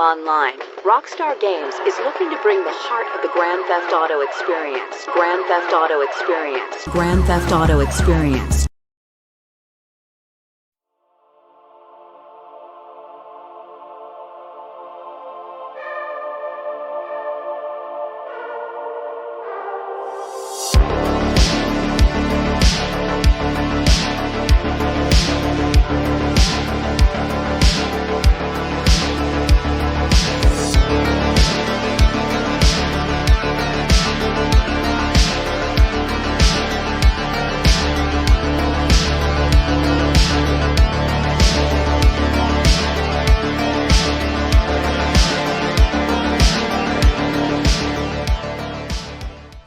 Online, Rockstar Games is looking to bring the heart of the Grand Theft Auto experience. Grand Theft Auto experience. Grand Theft Auto experience.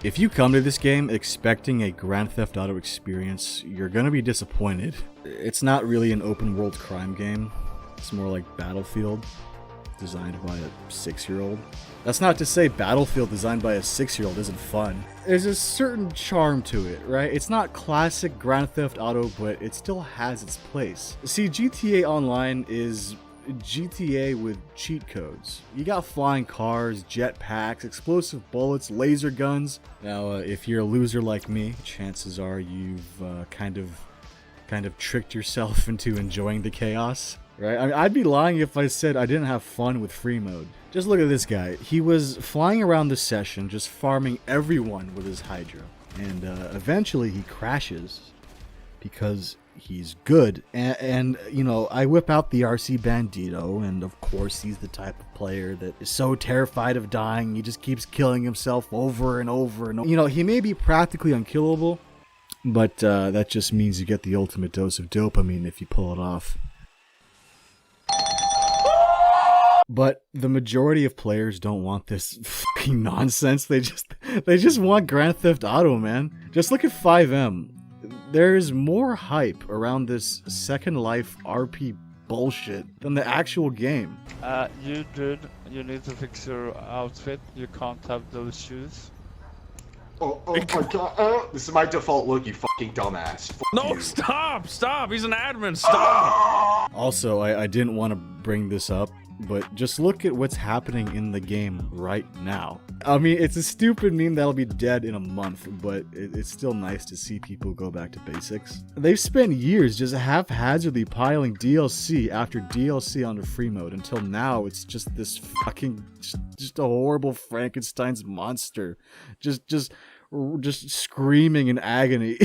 If you come to this game expecting a Grand Theft Auto experience, you're gonna be disappointed. It's not really an open world crime game. It's more like Battlefield, designed by a 6-year-old. That's not to say Battlefield designed by a 6-year-old isn't fun. There's a certain charm to it, right? It's not classic Grand Theft Auto, but it still has its place. See, GTA Online is GTA with cheat codes. You got flying cars, jetpacks, explosive bullets, laser guns. Now, if you're a loser like me, chances are you've kind of tricked yourself into enjoying the chaos, right? I mean, I'd be lying if I said I didn't have fun with Freemode. Just look at this guy. He was flying around the session, just farming everyone with his Hydra, and eventually he crashes because he's good, and you know, I whip out the RC Bandito, and of course he's the type of player that is so terrified of dying he just keeps killing himself over and over and over. You know, he may be practically unkillable, but that just means you get the ultimate dose of dopamine if you pull it off. But the majority of players don't want this fucking nonsense. They just want Grand Theft Auto, man. Just look at 5M. There's more hype around this Second Life RP bullshit than the actual game. You need to fix your outfit. You can't have those shoes. Oh my god, this is my default look, you fucking dumbass. Fuck no, you. Stop! He's an admin, stop! Also, I didn't want to bring this up, but just look at what's happening in the game right now. I mean, it's a stupid meme that'll be dead in a month, but it's still nice to see people go back to basics. They've spent years just haphazardly piling DLC after DLC onto Freemode until now it's just this fucking, just a horrible Frankenstein's monster. Just screaming in agony.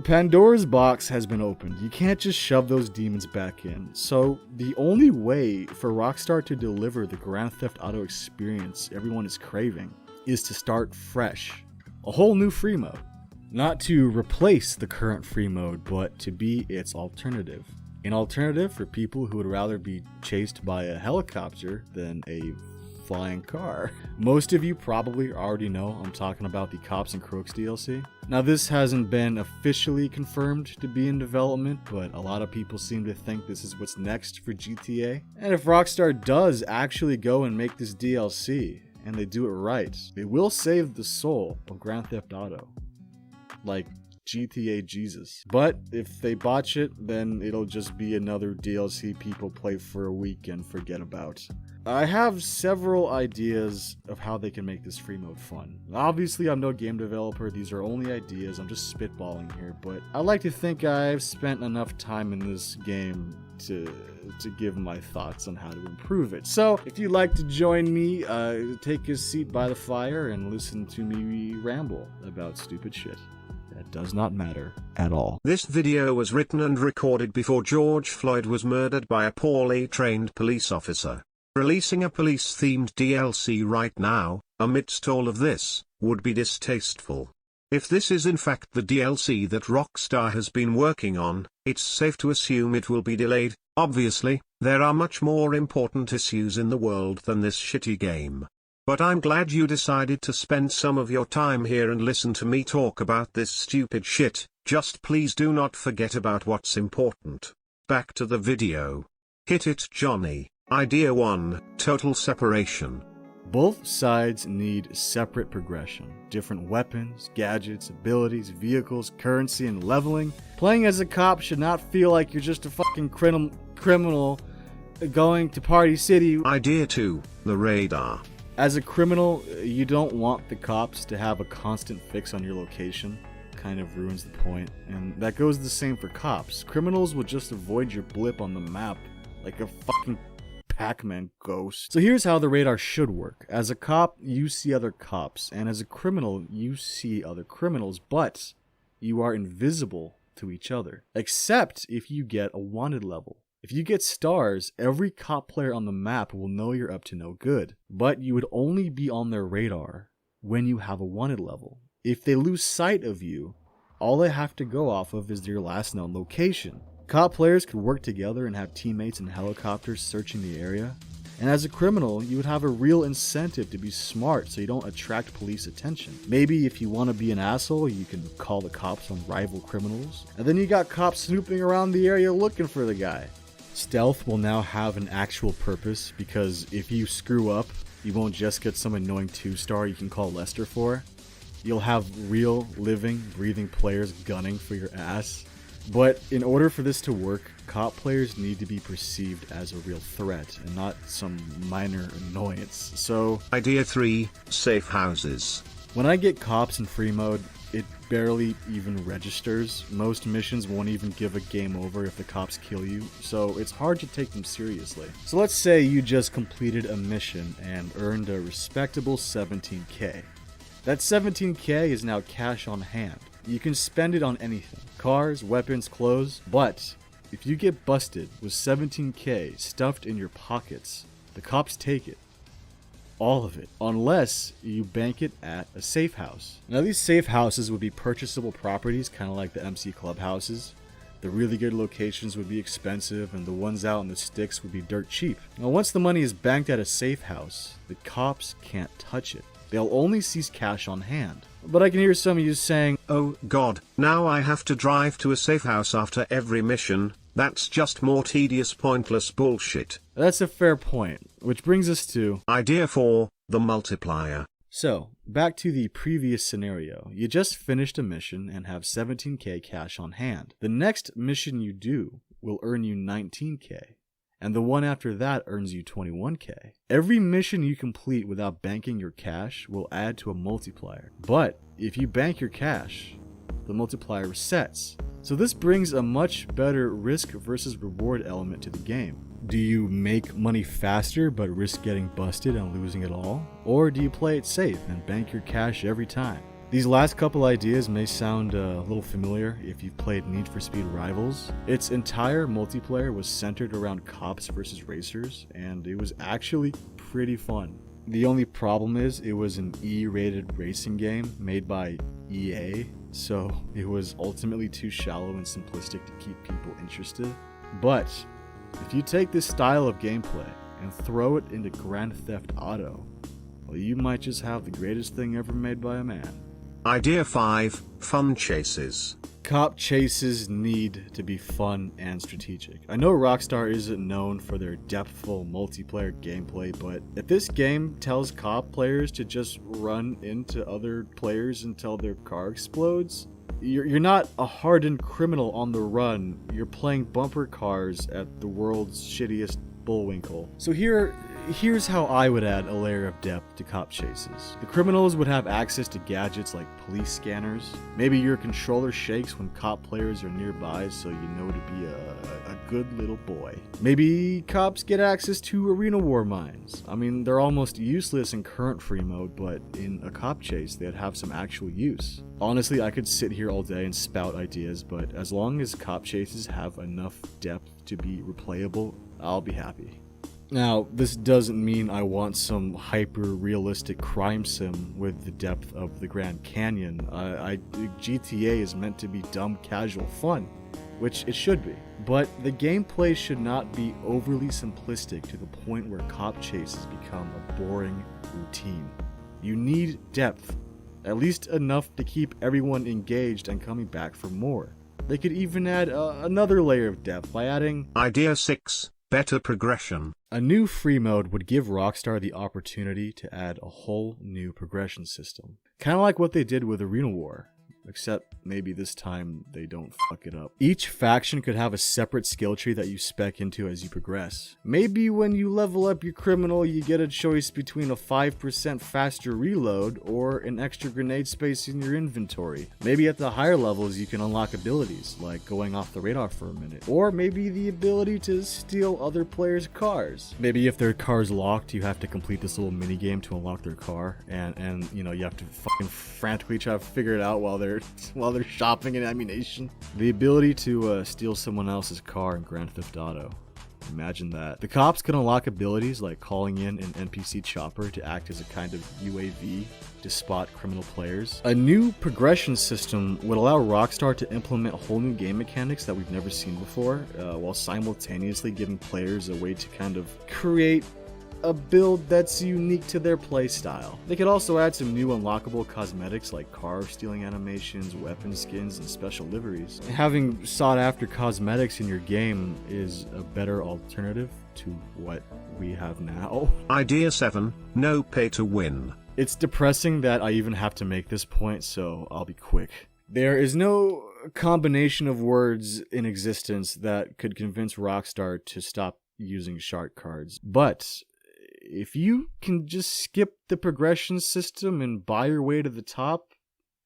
Pandora's box has been opened. You can't just shove those demons back in. So the only way for Rockstar to deliver the Grand Theft Auto experience everyone is craving is to start fresh. A whole new free mode. Not to replace the current free mode, but to be its alternative. An alternative for people who would rather be chased by a helicopter than a flying car. Most of you probably already know I'm talking about the Cops N Crooks DLC. Now, this hasn't been officially confirmed to be in development, but a lot of people seem to think this is what's next for GTA. And if Rockstar does actually go and make this DLC, and they do it right, they will save the soul of Grand Theft Auto. Like GTA Jesus. But if they botch it, then it'll just be another DLC people play for a week and forget about. I have several ideas of how they can make this free mode fun. Obviously, I'm no game developer, these are only ideas, I'm just spitballing here, but I like to think I've spent enough time in this game to give my thoughts on how to improve it. So, if you'd like to join me, take a seat by the fire and listen to me ramble about stupid shit. That does not matter at all. This video was written and recorded before George Floyd was murdered by a poorly trained police officer. Releasing a police-themed DLC right now, amidst all of this, would be distasteful. If this is in fact the DLC that Rockstar has been working on, it's safe to assume it will be delayed. Obviously, there are much more important issues in the world than this shitty game. But I'm glad you decided to spend some of your time here and listen to me talk about this stupid shit. Just please do not forget about what's important. Back to the video. Hit it, Johnny. Idea 1, total separation. Both sides need separate progression. Different weapons, gadgets, abilities, vehicles, currency, and leveling. Playing as a cop should not feel like you're just a fucking criminal going to Party City. Idea 2, the radar. As a criminal, you don't want the cops to have a constant fix on your location. Kind of ruins the point. And that goes the same for cops. Criminals will just avoid your blip on the map like a fucking Pac-Man ghost. So here's how the radar should work. As a cop, you see other cops, and as a criminal, you see other criminals, but you are invisible to each other, except if you get a wanted level. If you get stars, every cop player on the map will know you're up to no good, but you would only be on their radar when you have a wanted level. If they lose sight of you, all they have to go off of is your last known location. Cop players could work together and have teammates in helicopters searching the area. And as a criminal, you would have a real incentive to be smart so you don't attract police attention. Maybe if you want to be an asshole, you can call the cops on rival criminals. And then you got cops snooping around the area looking for the guy. Stealth will now have an actual purpose, because if you screw up, you won't just get some annoying 2-star you can call Lester for. You'll have real, living, breathing players gunning for your ass. But in order for this to work, cop players need to be perceived as a real threat and not some minor annoyance. So, Idea 3, safe houses. when I get cops in free mode, it barely even registers. Most missions won't even give a game over if the cops kill you, so it's hard to take them seriously. So let's say you just completed a mission and earned a respectable 17k. That 17k is now cash on hand. You can spend it on anything. Cars, weapons, clothes. But if you get busted with 17k stuffed in your pockets, the cops take it. All of it. Unless you bank it at a safe house. Now these safe houses would be purchasable properties, kind of like the MC clubhouses. The really good locations would be expensive, and the ones out in the sticks would be dirt cheap. Now once the money is banked at a safe house, the cops can't touch it. They'll only seize cash on hand. But I can hear some of you saying, "Oh god, now I have to drive to a safe house after every mission. That's just more tedious, pointless bullshit." That's a fair point, which brings us to Idea 4, the multiplier. So, back to the previous scenario. You just finished a mission and have 17k cash on hand. The next mission you do will earn you 19k. And the one after that earns you 21k. Every mission you complete without banking your cash will add to a multiplier. But if you bank your cash, the multiplier resets. So this brings a much better risk versus reward element to the game. Do you make money faster but risk getting busted and losing it all? Or do you play it safe and bank your cash every time? These last couple ideas may sound a little familiar if you've played Need for Speed Rivals. Its entire multiplayer was centered around cops versus racers, and it was actually pretty fun. The only problem is it was an E-rated racing game made by EA, so it was ultimately too shallow and simplistic to keep people interested. But if you take this style of gameplay and throw it into Grand Theft Auto, well, you might just have the greatest thing ever made by a man. Idea 5, fun chases. Cop chases need to be fun and strategic. I know Rockstar isn't known for their depthful multiplayer gameplay, but if this game tells cop players to just run into other players until their car explodes, you're not a hardened criminal on the run. You're playing bumper cars at the world's shittiest Bullwinkle. So here's how I would add a layer of depth to cop chases. The criminals would have access to gadgets like police scanners. Maybe your controller shakes when cop players are nearby, so you know to be a good little boy. Maybe cops get access to arena war mines. I mean, they're almost useless in current free mode, but in a cop chase, they'd have some actual use. Honestly, I could sit here all day and spout ideas, but as long as cop chases have enough depth to be replayable, I'll be happy. Now, this doesn't mean I want some hyper-realistic crime sim with the depth of the Grand Canyon. GTA is meant to be dumb, casual fun, which it should be. But the gameplay should not be overly simplistic to the point where cop chases become a boring routine. You need depth, at least enough to keep everyone engaged and coming back for more. They could even add another layer of depth by adding Idea 6, better progression. A new free mode would give Rockstar the opportunity to add a whole new progression system. Kind of like what they did with Arena War. Except maybe this time they don't fuck it up. Each faction could have a separate skill tree that you spec into as you progress. Maybe when you level up your criminal, you get a choice between a 5% faster reload or an extra grenade space in your inventory. Maybe at the higher levels you can unlock abilities, like going off the radar for a minute. Or maybe the ability to steal other players' cars. Maybe if their car's locked, you have to complete this little mini game to unlock their car, and you know, you have to fucking frantically try to figure it out while they're shopping in ammunition. The ability to steal someone else's car in Grand Theft Auto. Imagine that. The cops can unlock abilities like calling in an NPC chopper to act as a kind of UAV to spot criminal players. A new progression system would allow Rockstar to implement whole new game mechanics that we've never seen before, while simultaneously giving players a way to kind of create a build that's unique to their playstyle. They could also add some new unlockable cosmetics like car stealing animations, weapon skins, and special liveries. Having sought after cosmetics in your game is a better alternative to what we have now. Idea 7, no pay to win. It's depressing that I even have to make this point, so I'll be quick. There is no combination of words in existence that could convince Rockstar to stop using shark cards, but if you can just skip the progression system and buy your way to the top,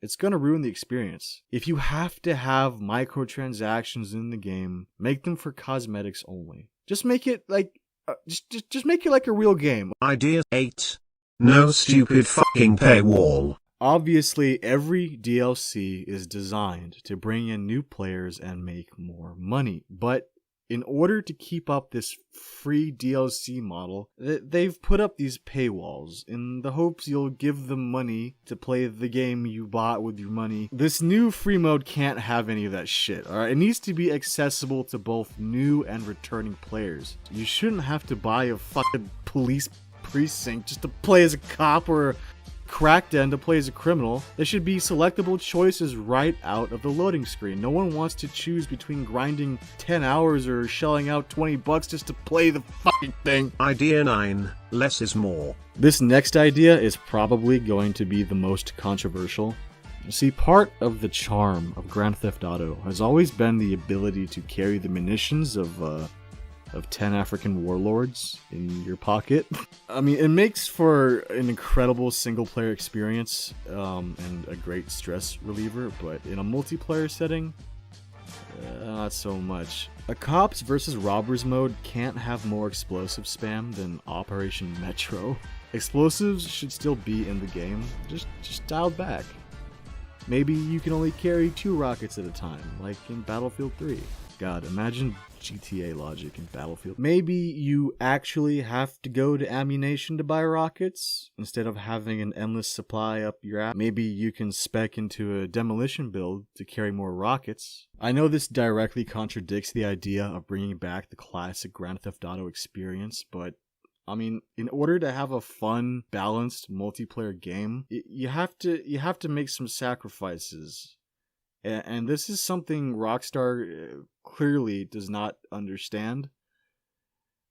it's gonna ruin the experience. If you have to have microtransactions in the game, make them for cosmetics only. Just make it like, just make it like a real game. Idea 8, no stupid fucking paywall. Obviously, every DLC is designed to bring in new players and make more money, but in order to keep up this free DLC model, they've put up these paywalls in the hopes you'll give them money to play the game you bought with your money. This new free mode can't have any of that shit, alright? It needs to be accessible to both new and returning players. You shouldn't have to buy a fucking police precinct just to play as a cop or a crack den to play as a criminal. There should be selectable choices right out of the loading screen. No one wants to choose between grinding 10 hours or shelling out $20 just to play the fucking thing. Idea 9, less is more. This next idea is probably going to be the most controversial. See, part of the charm of Grand Theft Auto has always been the ability to carry the munitions of 10 African warlords in your pocket. I mean, it makes for an incredible single-player experience and a great stress reliever, but in a multiplayer setting, not so much. A cops versus robbers mode can't have more explosive spam than Operation Metro. Explosives should still be in the game, just dialed back. Maybe you can only carry 2 rockets at a time, like in Battlefield 3. God, imagine GTA logic in Battlefield. Maybe you actually have to go to ammunition to buy rockets instead of having an endless supply up your ass. Maybe you can spec into a demolition build to carry more rockets. I know this directly contradicts the idea of bringing back the classic Grand Theft Auto experience, but I mean, in order to have a fun, balanced multiplayer game, you have to make some sacrifices. And this is something Rockstar clearly does not understand,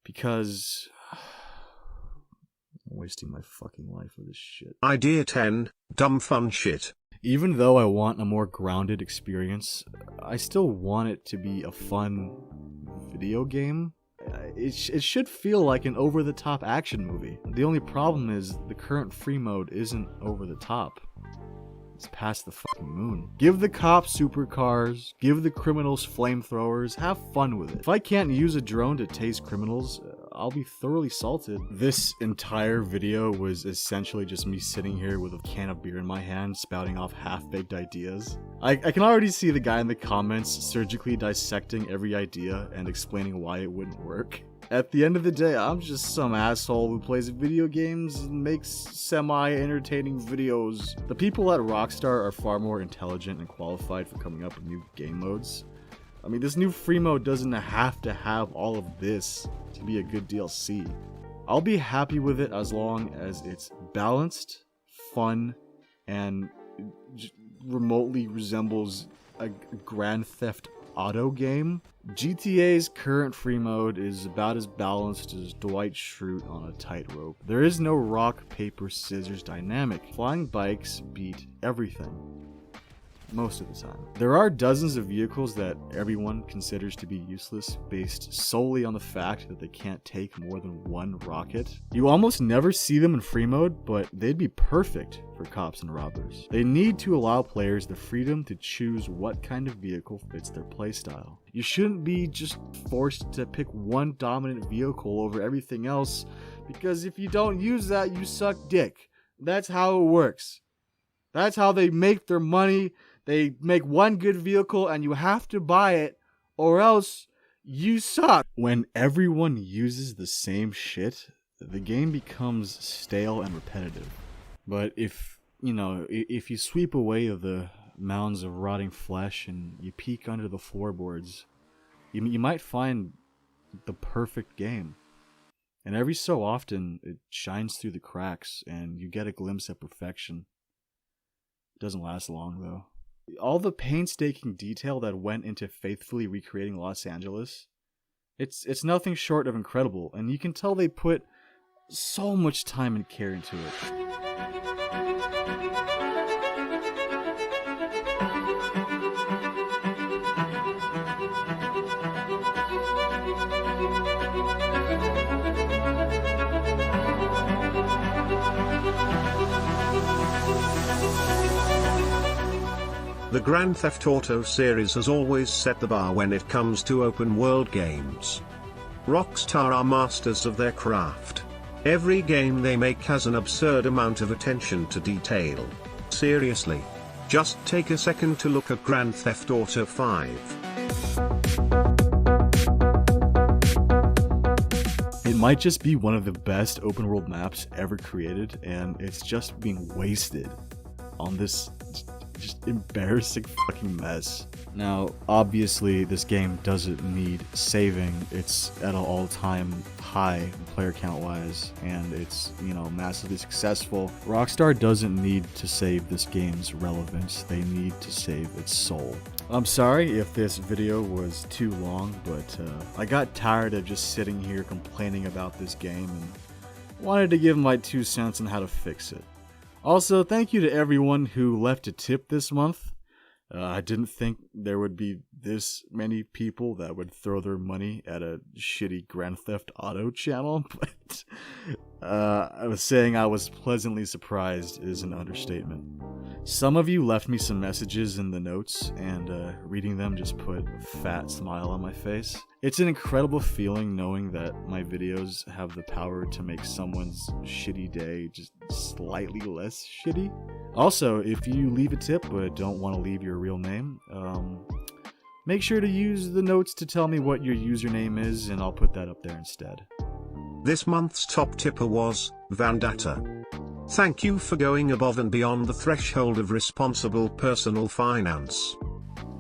because I'm wasting my fucking life with this shit. Idea 10, dumb fun shit. Even though I want a more grounded experience, I still want it to be a fun video game. It should feel like an over-the-top action movie. The only problem is the current free mode isn't over the top. It's past the fucking moon. Give the cops supercars, give the criminals flamethrowers, have fun with it. If I can't use a drone to tase criminals, I'll be thoroughly salted. This entire video was essentially just me sitting here with a can of beer in my hand, spouting off half-baked ideas. I can already see the guy in the comments surgically dissecting every idea and explaining why it wouldn't work. At the end of the day, I'm just some asshole who plays video games and makes semi-entertaining videos. The people at Rockstar are far more intelligent and qualified for coming up with new game modes. I mean, this new free mode doesn't have to have all of this to be a good DLC. I'll be happy with it as long as it's balanced, fun, and remotely resembles a Grand Theft Auto game. GTA's current free mode is about as balanced as Dwight Schrute on a tightrope. There is no rock, paper, scissors dynamic. Flying bikes beat everything. most of the time. There are dozens of vehicles that everyone considers to be useless based solely on the fact that they can't take more than one rocket. You almost never see them in free mode, but they'd be perfect for cops and robbers. They need to allow players the freedom to choose what kind of vehicle fits their playstyle. You shouldn't be just forced to pick one dominant vehicle over everything else, because if you don't use that, you suck dick. That's how it works. That's how they make their money. They make one good vehicle and you have to buy it or else you suck. When everyone uses the same shit, the game becomes stale and repetitive. But if you sweep away the mounds of rotting flesh and you peek under the floorboards, you might find the perfect game. And every so often it shines through the cracks and you get a glimpse at perfection. It doesn't last long though. All the painstaking detail that went into faithfully recreating Los Angeles, it's nothing short of incredible, and you can tell they put so much time and care into it. The Grand Theft Auto series has always set the bar when it comes to open world games. Rockstar are masters of their craft. Every game they make has an absurd amount of attention to detail. Seriously. Just take a second to look at Grand Theft Auto 5. It might just be one of the best open world maps ever created, and it's just being wasted on this just embarrassing fucking mess. Now, obviously, this game doesn't need saving. It's at an all-time high player count-wise, and it's, massively successful. Rockstar doesn't need to save this game's relevance. They need to save its soul. I'm sorry if this video was too long, but I got tired of just sitting here complaining about this game and wanted to give my 2 cents on how to fix it. Also, thank you to everyone who left a tip this month. I didn't think there would be this many people that would throw their money at a shitty Grand Theft Auto channel, but I was saying I was pleasantly surprised is an understatement. Some of you left me some messages in the notes, and reading them just put a fat smile on my face. It's an incredible feeling knowing that my videos have the power to make someone's shitty day just slightly less shitty. Also, if you leave a tip but don't want to leave your real name, make sure to use the notes to tell me what your username is, and I'll put that up there instead. This month's top tipper was Vandata. Thank you for going above and beyond the threshold of responsible personal finance.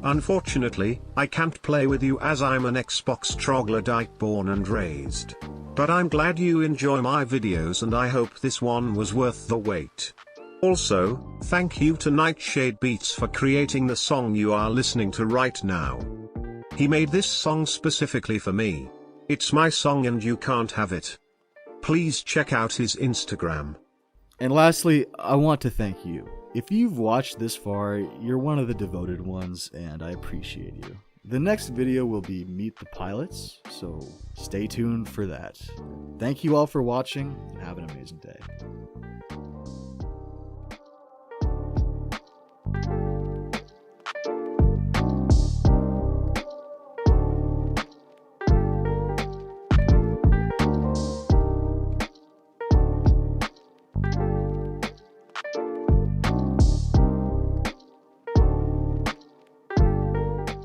Unfortunately, I can't play with you as I'm an Xbox troglodyte born and raised. But I'm glad you enjoy my videos and I hope this one was worth the wait. Also, thank you to Nightshade Beats for creating the song you are listening to right now. He made this song specifically for me. It's my song and you can't have it. Please check out his Instagram. And lastly, I want to thank you. If you've watched this far, you're one of the devoted ones, and I appreciate you. The next video will be Meet the Pilots, so stay tuned for that. Thank you all for watching, and have an amazing day.